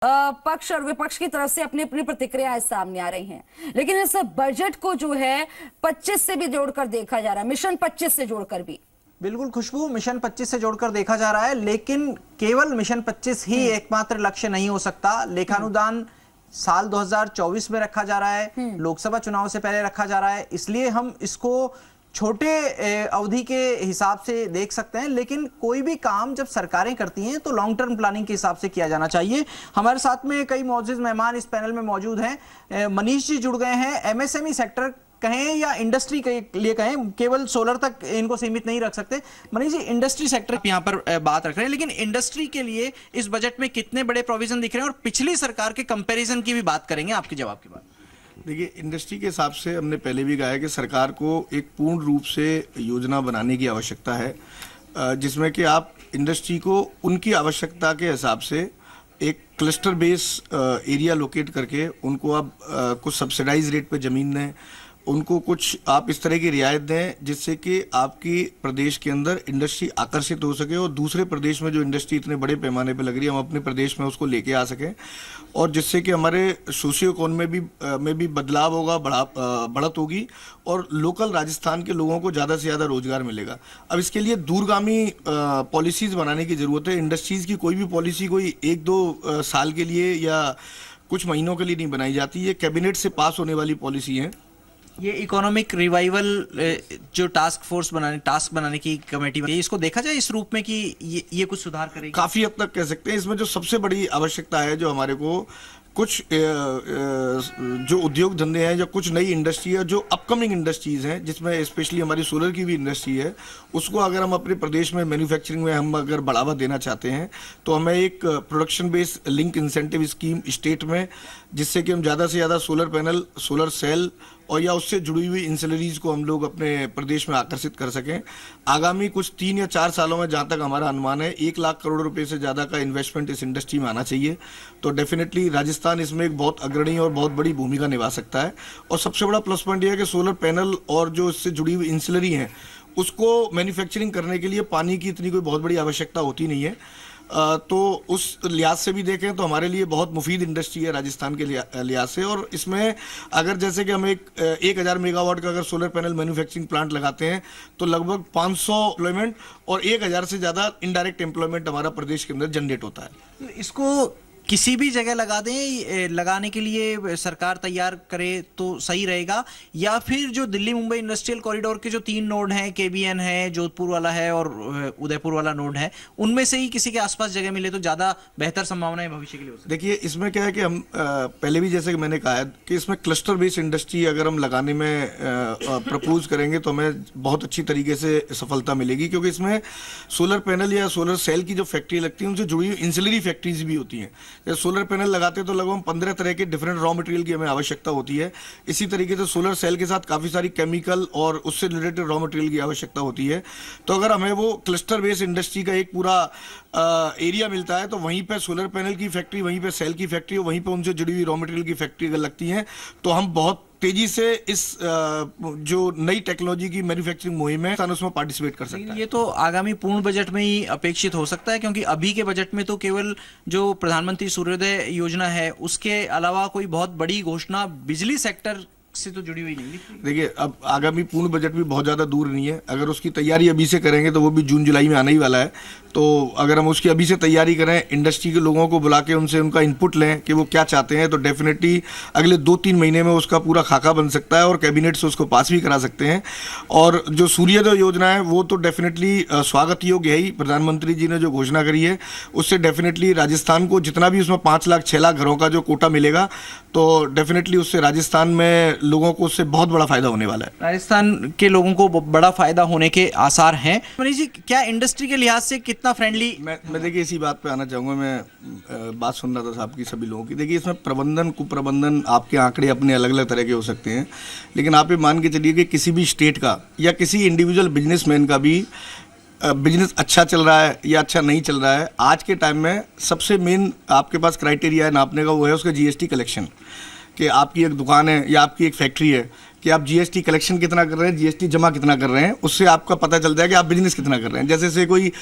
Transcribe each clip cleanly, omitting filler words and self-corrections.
पक्ष और विपक्ष की तरफ से अपनी अपनी प्रतिक्रियाएं सामने आ रही हैं, लेकिन इस बजट को जो है 25 से भी जोड़कर देखा जा रहा है, मिशन 25 से जोड़कर भी। बिल्कुल खुशबू, मिशन 25 से जोड़कर देखा जा रहा है, लेकिन केवल मिशन 25 ही एकमात्र लक्ष्य नहीं हो सकता। लेखानुदान साल 2024 में रखा जा रहा है, लोकसभा चुनाव से पहले रखा जा रहा है, इसलिए हम इसको छोटे अवधि के हिसाब से देख सकते हैं। लेकिन कोई भी काम जब सरकारें करती हैं तो लॉन्ग टर्म प्लानिंग के हिसाब से किया जाना चाहिए। हमारे साथ में कई मौजूद मेहमान इस पैनल में मौजूद हैं। मनीष जी जुड़ गए हैं। एमएसएमई सेक्टर कहें या इंडस्ट्री के लिए कहें, केवल सोलर तक इनको सीमित नहीं रख सकते। मनीष जी, इंडस्ट्री सेक्टर यहाँ पर बात रख रहे हैं, लेकिन इंडस्ट्री के लिए इस बजट में कितने बड़े प्रोविजन दिख रहे हैं और पिछली सरकार के कंपैरिजन की भी बात करेंगे आपके जवाब के बाद। देखिए, इंडस्ट्री के हिसाब से हमने पहले भी कहा है कि सरकार को एक पूर्ण रूप से योजना बनाने की आवश्यकता है, जिसमें कि आप इंडस्ट्री को उनकी आवश्यकता के हिसाब से एक क्लस्टर बेस एरिया लोकेट करके उनको आप कुछ सब्सिडाइज रेट पे ज़मीन दें, उनको कुछ आप इस तरह की रियायत दें जिससे कि आपकी प्रदेश के अंदर इंडस्ट्री आकर्षित हो सके और दूसरे प्रदेश में जो इंडस्ट्री इतने बड़े पैमाने पे लग रही है हम अपने प्रदेश में उसको लेके आ सकें, और जिससे कि हमारे सोशियो इकोनॉमी में भी बदलाव होगा, बढ़त होगी और लोकल राजस्थान के लोगों को ज़्यादा से ज़्यादा रोजगार मिलेगा। अब इसके लिए दूरगामी पॉलिसीज़ बनाने की ज़रूरत है। इंडस्ट्रीज़ की कोई भी पॉलिसी कोई 1-2 साल के लिए या कुछ महीनों के लिए नहीं बनाई जाती, ये कैबिनेट से पास होने वाली पॉलिसी है। ये इकोनॉमिक रिवाइवल जो टास्क बनाने की कमेटी है, इसको देखा जाए इस रूप में कि ये कुछ सुधार करेगी? काफी हद तक कह सकते हैं। इसमें जो सबसे बड़ी आवश्यकता है, जो हमारे को कुछ जो उद्योग धंधे हैं, जो कुछ नई इंडस्ट्री है, जो अपकमिंग इंडस्ट्रीज हैं, जिसमें स्पेशली हमारी सोलर की भी इंडस्ट्री है, उसको अगर हम अपने प्रदेश में मैन्युफैक्चरिंग में हम अगर बढ़ावा देना चाहते हैं तो हमें एक production based link incentive scheme state में, जिससे कि हम ज़्यादा से ज़्यादा सोलर पैनल, सोलर सेल और या उससे जुड़ी हुई इंसलरीज को हम लोग अपने प्रदेश में आकर्षित कर सकें। आगामी कुछ 3 या 4 सालों में जहाँ तक हमारा अनुमान है 1 लाख करोड़ रुपए से ज़्यादा का इन्वेस्टमेंट इस इंडस्ट्री में आना चाहिए। तो डेफिनेटली राजस्थान इसमें एक बहुत अग्रणी और बहुत बड़ी भूमिका निभा सकता है। और सबसे बड़ा प्लस पॉइंट यह है कि सोलर पैनल और जो इससे जुड़ी हुई इंसलरी हैं उसको मैन्युफैक्चरिंग करने के लिए पानी की इतनी कोई बहुत बड़ी आवश्यकता होती नहीं है। तो उस लिहाज से भी देखें तो हमारे लिए बहुत मुफीद इंडस्ट्री है राजस्थान के लिहाज से। और इसमें अगर जैसे कि हम 1000 मेगावाट का अगर सोलर पैनल मैन्युफैक्चरिंग प्लांट लगाते हैं तो लगभग 500 एम्प्लॉयमेंट और 1000 से ज़्यादा इनडायरेक्ट एम्प्लॉयमेंट हमारा प्रदेश के अंदर जनरेट होता है। इसको किसी भी जगह लगा दें, लगाने के लिए सरकार तैयार करे तो सही रहेगा, या फिर जो दिल्ली मुंबई इंडस्ट्रियल कॉरिडोर के जो 3 नोड हैं, केबीएन है, जोधपुर वाला है और उदयपुर वाला नोड है, उनमें से ही किसी के आसपास जगह मिले तो ज़्यादा बेहतर संभावना है भविष्य के लिए? देखिए, इसमें क्या है कि हम पहले भी जैसे कि मैंने कहा है कि इसमें क्लस्टर बेस्ड इंडस्ट्री अगर हम लगाने में प्रपोज करेंगे तो हमें बहुत अच्छी तरीके से सफलता मिलेगी, क्योंकि इसमें सोलर पैनल या सोलर सेल की जो फैक्ट्री लगती है उनसे जुड़ी हुई इंसलरी फैक्ट्रीज भी होती हैं। सोलर पैनल लगाते तो लगभग 15 तरह के डिफरेंट रॉ मटेरियल की हमें आवश्यकता होती है। इसी तरीके से सोलर सेल के साथ काफ़ी सारी केमिकल और उससे रिलेटेड रॉ मटेरियल की आवश्यकता होती है। तो अगर हमें वो क्लस्टर बेस्ड इंडस्ट्री का एक पूरा एरिया मिलता है तो वहीं पे सोलर पैनल की फैक्ट्री, वहीं पे सेल की फैक्ट्री, वहीं पे उनसे जुड़ी हुई रॉ मटेरियल की फैक्ट्री अगर लगती हैं तो हम बहुत तेजी से इस जो नई टेक्नोलॉजी की मैन्युफैक्चरिंग मुहिम है उसमें पार्टिसिपेट कर सकता है। ये तो आगामी पूर्ण बजट में ही अपेक्षित हो सकता है, क्योंकि अभी के बजट में तो केवल जो प्रधानमंत्री सूर्योदय योजना है उसके अलावा कोई बहुत बड़ी घोषणा बिजली सेक्टर से तो जुड़ी हुई नहीं। देखिए, अब आगामी पूर्ण बजट भी बहुत ज़्यादा दूर नहीं है। अगर उसकी तैयारी अभी से करेंगे तो वो भी जून जुलाई में आने ही वाला है। तो अगर हम उसकी अभी से तैयारी करें, इंडस्ट्री के लोगों को बुला के उनसे उनका इनपुट लें कि वो क्या चाहते हैं, तो डेफिनेटली अगले 2-3 महीने में उसका पूरा खाका बन सकता है और कैबिनेट से उसको पास भी करा सकते हैं। और जो सूर्योदय योजना है वो तो डेफिनेटली स्वागत योग्य है ही। प्रधानमंत्री जी ने जो घोषणा करी है उससे डेफिनेटली राजस्थान को जितना भी उसमें 5 लाख 6 लाख घरों का जो कोटा मिलेगा तो डेफिनेटली उससे राजस्थान में लोगों को उससे बहुत बड़ा फायदा होने वाला है। राजस्थान के लोगों को बड़ा फायदा होने के आसार हैं। मनीष जी, क्या इंडस्ट्री के लिहाज से कितना फ्रेंडली? मैं देखिए इसी बात पे आना चाहूँगा। मैं बात सुन रहा था साहब की, सभी लोगों की। देखिए, इसमें प्रबंधन कुप्रबंधन आपके आंकड़े अपने अलग अलग तरह के हो सकते हैं, लेकिन आप ये मान के चलिए कि किसी भी स्टेट का या किसी इंडिविजुअल बिजनेसमैन का भी बिजनेस अच्छा चल रहा है या अच्छा नहीं चल रहा है, आज के टाइम में सबसे मेन आपके पास क्राइटेरिया है नापने का, वो है उसका जीएसटी कलेक्शन। कि आपकी एक दुकान है या आपकी एक फैक्ट्री है कि आप जीएसटी कलेक्शन कितना कर रहे हैं, जीएसटी जमा कितना कर रहे हैं, उससे आपका पता चलता है कि आप बिजनेस कितना कर रहे हैं। जैसे से कोई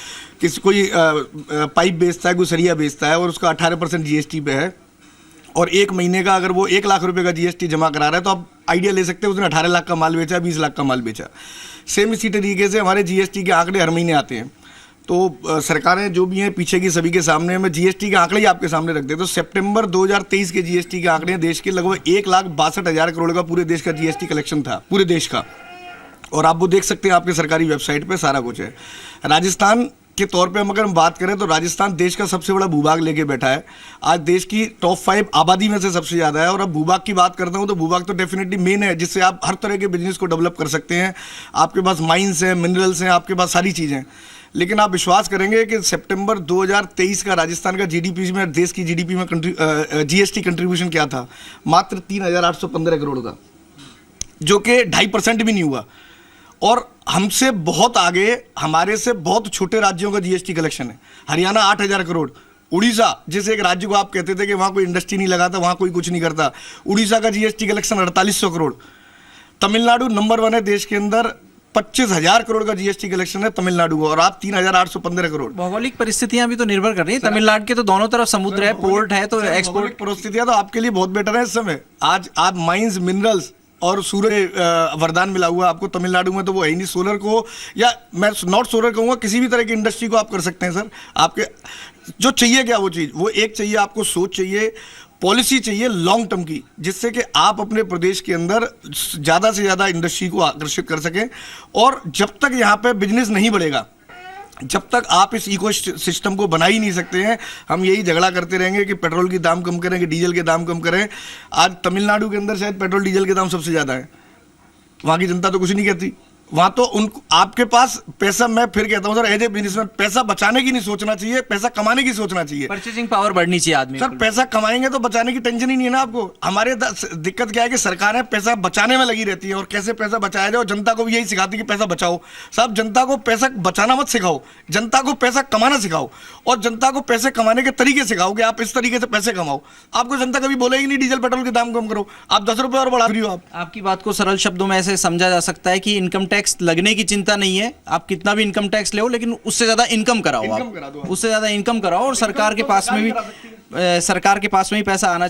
पाइप बेचता है, कोई सरिया बेचता है और उसका 18% जीएसटी पे है और एक महीने का अगर वो 1 लाख रुपए का जीएसटी जमा करा रहा है तो आप आइडिया ले सकते हैं उसने 18 लाख का माल बेचा, 20 लाख का माल बेचा। सेम इसी तरीके से हमारे जीएसटी के आंकड़े हर महीने आते हैं। तो सरकारें जो भी हैं पीछे की सभी के सामने मैं जीएसटी के आंकड़े ही आपके सामने रख देता हूँ। तो सितंबर 2023 के जीएसटी के आंकड़े देश के लगभग 1,62,000 करोड़ का पूरे देश का जीएसटी कलेक्शन था, पूरे देश का। और आप वो देख सकते हैं आपके सरकारी वेबसाइट पे सारा कुछ है। राजस्थान के तौर पे अगर हम बात करें तो राजस्थान देश का सबसे बड़ा भूभाग लेके बैठा है। आज देश की टॉप 5 आबादी में से सबसे ज़्यादा है। और अब भूभाग की बात करता हूँ तो भूभाग तो डेफिनेटली मेन है जिससे आप हर तरह के बिजनेस को डेवलप कर सकते हैं। आपके पास माइंस हैं, मिनरल्स हैं, आपके पास सारी चीज़ें। लेकिन आप विश्वास करेंगे कि सितंबर 2023 का राजस्थान का जीडीपी में, देश की जीडीपी में जीएसटी कंट्रीब्यूशन क्या था? मात्र 3,815 करोड़ का, जो कि 2.5% भी नहीं हुआ। और हमसे बहुत आगे हमारे से बहुत छोटे राज्यों का जीएसटी कलेक्शन है। हरियाणा 8,000 करोड़, उड़ीसा जिस एक राज्य को आप कहते थे कि वहाँ कोई इंडस्ट्री नहीं लगाता, वहाँ कोई कुछ नहीं करता, उड़ीसा का GST collection 4,800 crore. Tamil Nadu number 1 है देश के अंदर, 25,000 करोड़ का जीएसटी कलेक्शन है तमिलनाडु को, और आप 3,815 करोड़। भौगोलिक परिस्थितियां भी तो निर्भर कर रही हैं। तमिलनाडु के तो दोनों तरफ समुद्र है, पोर्ट है, तो एक्सपोर्ट परिस्थितियां तो आपके लिए बहुत बेटर है इस समय। आज आप माइंस, मिनरल्स और सूरज वरदान मिला हुआ आपको तमिलनाडु में, तो वो है ही नहीं। सोलर को, या मैं नॉट सोलर कहूँगा, किसी भी तरह की इंडस्ट्री को आप कर सकते हैं सर। आपके जो चाहिए क्या वो चीज़, वो एक चाहिए आपको, सोच चाहिए, पॉलिसी चाहिए लॉन्ग टर्म की, जिससे कि आप अपने प्रदेश के अंदर ज़्यादा से ज़्यादा इंडस्ट्री को आकर्षित कर सकें। और जब तक यहाँ पे बिजनेस नहीं बढ़ेगा, जब तक आप इस इको सिस्टम को बना ही नहीं सकते हैं, हम यही झगड़ा करते रहेंगे कि पेट्रोल की दाम कम करें, कि डीजल के दाम कम करें। आज तमिलनाडु के अंदर शायद पेट्रोल डीजल के दाम सबसे ज़्यादा है, वहाँ की जनता तो कुछ नहीं कहती। वहाँ तो उनको, आपके पास पैसा, मैं फिर कहता हूँ सर, एज ए बिजनेसमैन पैसा बचाने की नहीं सोचना चाहिए, पैसा कमाने की सोचना चाहिए। परचेजिंग पावर बढ़नी चाहिए आदमी। सर पैसा कमाएंगे तो बचाने की टेंशन ही नहीं है ना आपको। हमारे दिक्कत क्या है कि सरकारें पैसा बचाने में लगी रहती है, और कैसे पैसा बचाया जाए, और जनता को भी यही सिखाती है कि पैसा बचाओ। साहब, जनता को पैसा बचाना मत सिखाओ, जनता को पैसा कमाना सिखाओ, और जनता को पैसे कमाने के तरीके सिखाओ कि आप इस तरीके से पैसे कमाओ। आपको जनता कभी बोलेगी नहीं डीजल पेट्रोल के दाम कम करो, आप 10 रुपये और बढ़ा रही हो। आपकी बात को सरल शब्दों में ऐसे समझा जा सकता है कि इनकम टैक्स लगने की चिंता नहीं है, आप कितना भी इनकम टैक्स ले, लेकिन उससे ज्यादा इनकम कराओ, आप उससे ज्यादा इनकम कराओ, और सरकार के पास में भी पैसा आना चाहिए।